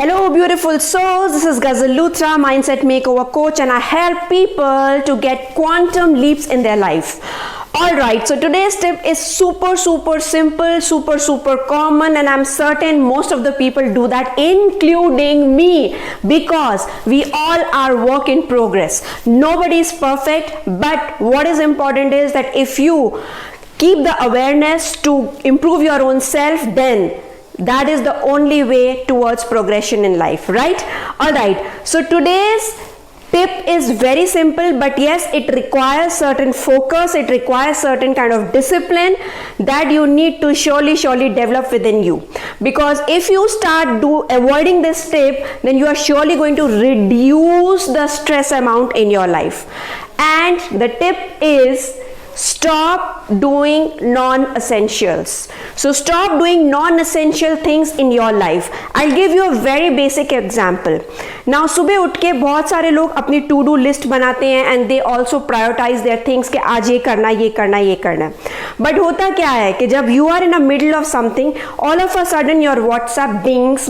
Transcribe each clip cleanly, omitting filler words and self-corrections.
Hello beautiful souls, this is Ghazal Luthra, Mindset Makeover Coach, and I help people to get quantum leaps in their life. Alright, so today's tip is super simple, super common, and I'm certain most of the people do that, including me, because we all are work in progress. Nobody is perfect, but what is important is that if you keep the awareness to improve your own self, then that is the only way towards progression in life, right? Alright, so today's tip is very simple, but yes, it requires certain focus, it requires certain kind of discipline that you need to surely develop within you. Because if you start avoiding this tip, then you are surely going to reduce the stress amount in your life. And the tip is stop doing non-essentials. So stop doing non-essential things in your life. I'll give you a very basic example. Now सुबह उठ के बहुत सारे लोग अपनी to do list बनाते हैं and they also prioritize their things कि आज ये करना ये करना ये करना. But होता क्या है कि जब you are in the middle of something, all of a sudden your WhatsApp bings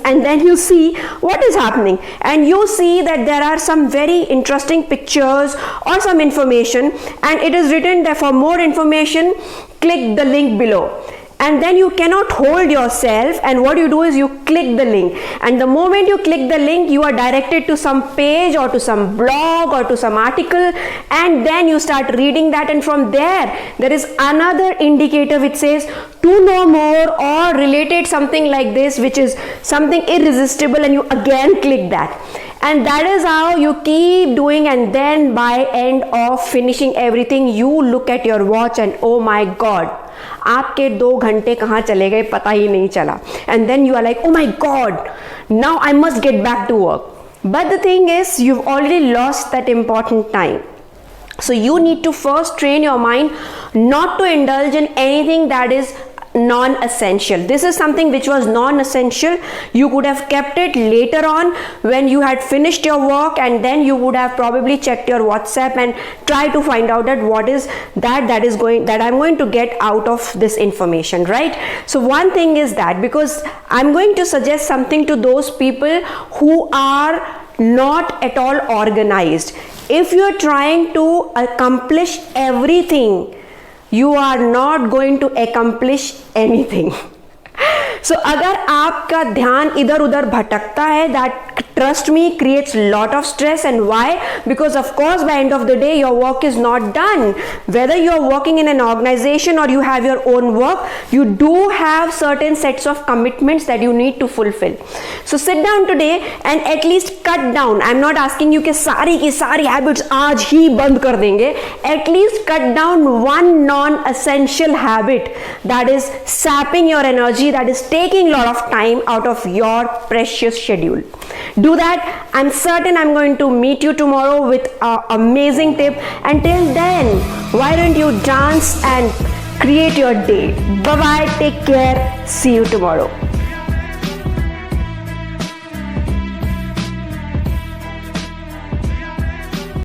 and then you see what is happening, and you see that there are some very interesting pictures or some information, and it is written that for more information click the link below. And then you cannot hold yourself, and what you do is you click the link, and the moment you click the link you are directed to some page or to some blog or to some article, and then you start reading that, and from there is another indicator which says to know more or related something like this, which is something irresistible, and you again click that. And that is how you keep doing, and then by end of finishing everything you look at your watch and oh my god, आपके 2 घंटे कहाँ चले गए पता ही नहीं चला. And then you are like, oh my god, now I must get back to work. But the thing is, you've already lost that important time. So you need to first train your mind not to indulge in anything that is non-essential. This is something which was non-essential. You could have kept it later on when you had finished your work, and then you would have probably checked your WhatsApp and try to find out that what is that I'm going to get out of this information, right? So one thing is that, because I'm going to suggest something to those people who are not at all organized. If you are trying to accomplish everything, you are not going to accomplish anything. So अगर आपका ध्यान इधर उधर भटकता है, that trust me creates lot of stress. And why? Because of course by end of the day your work is not done. Whether you are working in an organization or you have your own work, you do have certain sets of commitments that you need to fulfill. So sit down today and at least cut down. I'm not asking you कि सारी की सारी habits आज ही बंद कर देंगे. At least cut down one non-essential habit that is sapping your energy, that is taking a lot of time out of your precious schedule. Do that. I'm certain I'm going to meet you tomorrow with an amazing tip. Until then, why don't you dance and create your day? Bye bye, take care, see you tomorrow.